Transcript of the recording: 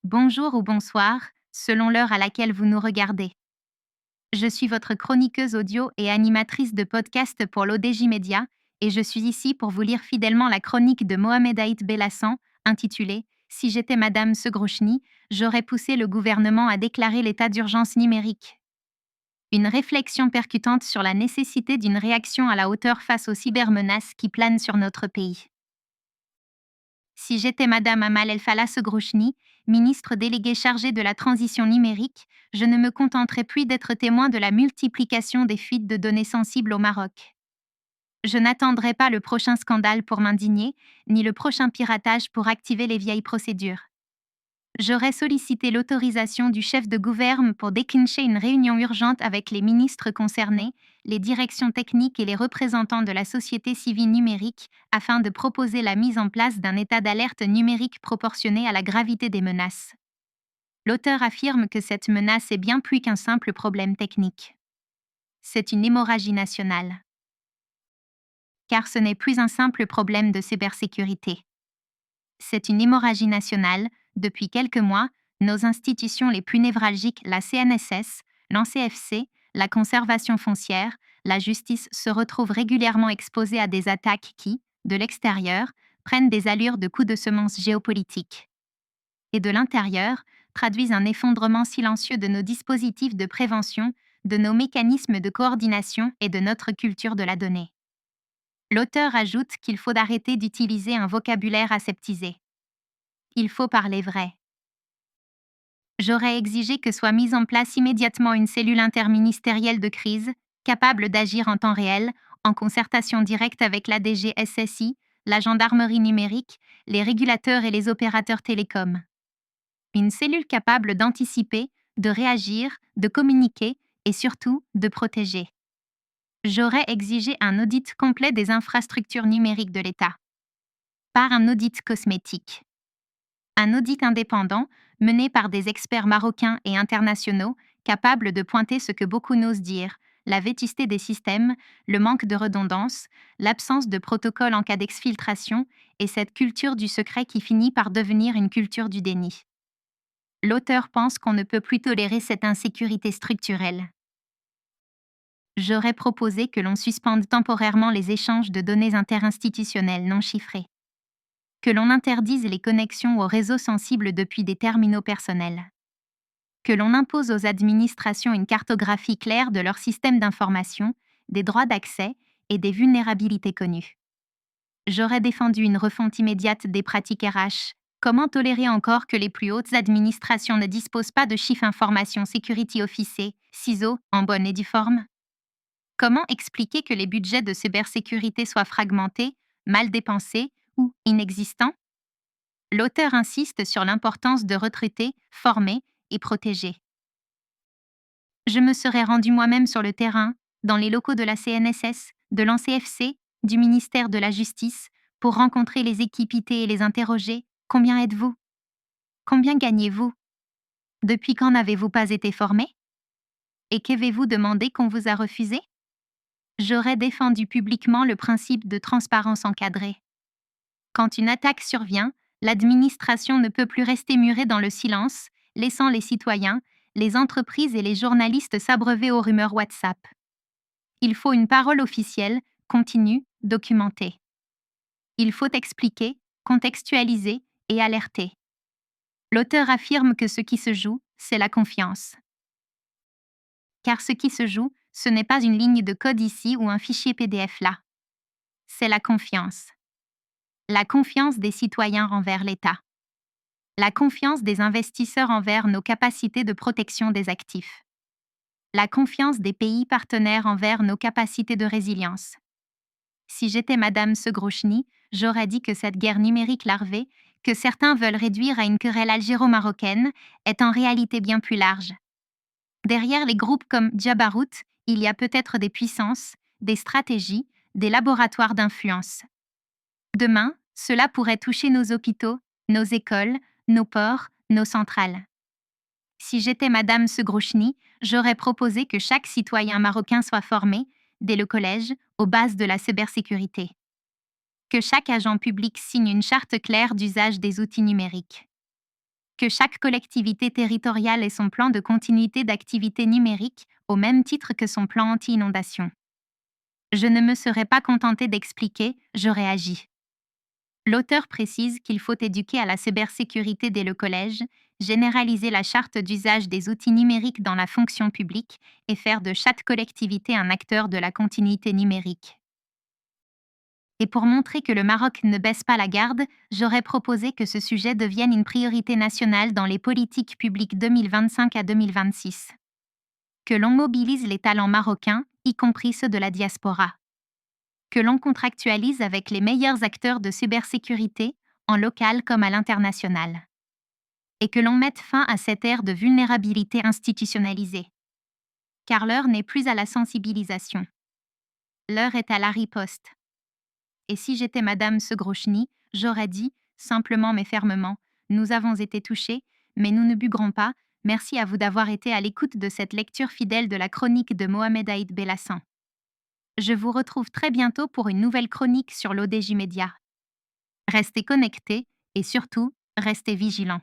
Bonjour ou bonsoir, selon l'heure à laquelle vous nous regardez. Je suis votre chroniqueuse audio et animatrice de podcast pour l'ODJ Média, et je suis ici pour vous lire fidèlement la chronique de Mohamed Aït Belhassan, intitulée Si j'étais Madame Segrouchny, j'aurais poussé le gouvernement à déclarer l'état d'urgence numérique. Une réflexion percutante sur la nécessité d'une réaction à la hauteur face aux cybermenaces qui planent sur notre pays. Si j'étais Madame Amal El Fallah Segrouchny, ministre déléguée chargée de la transition numérique, je ne me contenterais plus d'être témoin de la multiplication des fuites de données sensibles au Maroc. Je n'attendrai pas le prochain scandale pour m'indigner, ni le prochain piratage pour activer les vieilles procédures. J'aurais sollicité l'autorisation du chef de gouvernement pour déclencher une réunion urgente avec les ministres concernés, les directions techniques et les représentants de la société civile numérique, afin de proposer la mise en place d'un état d'alerte numérique proportionné à la gravité des menaces. L'auteur affirme que cette menace est bien plus qu'un simple problème technique. C'est une hémorragie nationale. Car ce n'est plus un simple problème de cybersécurité. C'est une hémorragie nationale. Depuis quelques mois, nos institutions les plus névralgiques, la CNSS, l'ANCFC, la conservation foncière, la justice, se retrouvent régulièrement exposées à des attaques qui, de l'extérieur, prennent des allures de coups de semonce géopolitiques. Et de l'intérieur, traduisent un effondrement silencieux de nos dispositifs de prévention, de nos mécanismes de coordination et de notre culture de la donnée. L'auteur ajoute qu'il faut arrêter d'utiliser un vocabulaire aseptisé. Il faut parler vrai. J'aurais exigé que soit mise en place immédiatement une cellule interministérielle de crise, capable d'agir en temps réel, en concertation directe avec la DGSSI, la gendarmerie numérique, les régulateurs et les opérateurs télécoms. Une cellule capable d'anticiper, de réagir, de communiquer et surtout de protéger. J'aurais exigé un audit complet des infrastructures numériques de l'État. Par un audit cosmétique. Un audit indépendant, mené par des experts marocains et internationaux, capables de pointer ce que beaucoup n'osent dire, la vétusté des systèmes, le manque de redondance, l'absence de protocole en cas d'exfiltration, et cette culture du secret qui finit par devenir une culture du déni. L'auteur pense qu'on ne peut plus tolérer cette insécurité structurelle. J'aurais proposé que l'on suspende temporairement les échanges de données interinstitutionnelles non chiffrées. Que l'on interdise les connexions aux réseaux sensibles depuis des terminaux personnels. Que l'on impose aux administrations une cartographie claire de leur système d'information, des droits d'accès et des vulnérabilités connues. J'aurais défendu une refonte immédiate des pratiques RH. Comment tolérer encore que les plus hautes administrations ne disposent pas de Chief Information Security Officer, CISO, en bonne et due forme? Comment expliquer que les budgets de cybersécurité soient fragmentés, mal dépensés ou inexistants? L'auteur insiste sur l'importance de recruter, former et protéger. Je me serais rendu moi-même sur le terrain, dans les locaux de la CNSS, de l'ANCFC, du ministère de la Justice, pour rencontrer les équipes IT et les interroger. Combien êtes-vous? Combien gagnez-vous? Depuis quand n'avez-vous pas été formé? Et qu'avez-vous demandé qu'on vous a refusé? J'aurais défendu publiquement le principe de transparence encadrée. Quand une attaque survient, l'administration ne peut plus rester murée dans le silence, laissant les citoyens, les entreprises et les journalistes s'abreuver aux rumeurs WhatsApp. Il faut une parole officielle, continue, documentée. Il faut expliquer, contextualiser et alerter. L'auteur affirme que ce qui se joue, c'est la confiance. Car ce qui se joue, ce n'est pas une ligne de code ici ou un fichier PDF là. C'est la confiance. La confiance des citoyens envers l'État. La confiance des investisseurs envers nos capacités de protection des actifs. La confiance des pays partenaires envers nos capacités de résilience. Si j'étais Madame Segrouchny, j'aurais dit que cette guerre numérique larvée, que certains veulent réduire à une querelle algéro-marocaine, est en réalité bien plus large. Derrière les groupes comme Djabarout, il y a peut-être des puissances, des stratégies, des laboratoires d'influence. Demain, cela pourrait toucher nos hôpitaux, nos écoles, nos ports, nos centrales. Si j'étais Madame Segrouchny, j'aurais proposé que chaque citoyen marocain soit formé, dès le collège, aux bases de la cybersécurité. Que chaque agent public signe une charte claire d'usage des outils numériques. Que chaque collectivité territoriale ait son plan de continuité d'activité numérique au même titre que son plan anti-inondation. Je ne me serais pas contentée d'expliquer, j'aurais agi. L'auteur précise qu'il faut éduquer à la cybersécurité dès le collège, généraliser la charte d'usage des outils numériques dans la fonction publique et faire de chaque collectivité un acteur de la continuité numérique. Et pour montrer que le Maroc ne baisse pas la garde, j'aurais proposé que ce sujet devienne une priorité nationale dans les politiques publiques 2025 à 2026. Que l'on mobilise les talents marocains, y compris ceux de la diaspora. Que l'on contractualise avec les meilleurs acteurs de cybersécurité, en local comme à l'international. Et que l'on mette fin à cette ère de vulnérabilité institutionnalisée. Car l'heure n'est plus à la sensibilisation. L'heure est à la riposte. Et si j'étais Madame Segrochny, j'aurais dit, simplement mais fermement, nous avons été touchés, mais nous ne bugerons pas, merci à vous d'avoir été à l'écoute de cette lecture fidèle de la chronique de Mohamed Aïd Bellassin. Je vous retrouve très bientôt pour une nouvelle chronique sur l'ODJ Média. Restez connectés et surtout, restez vigilants.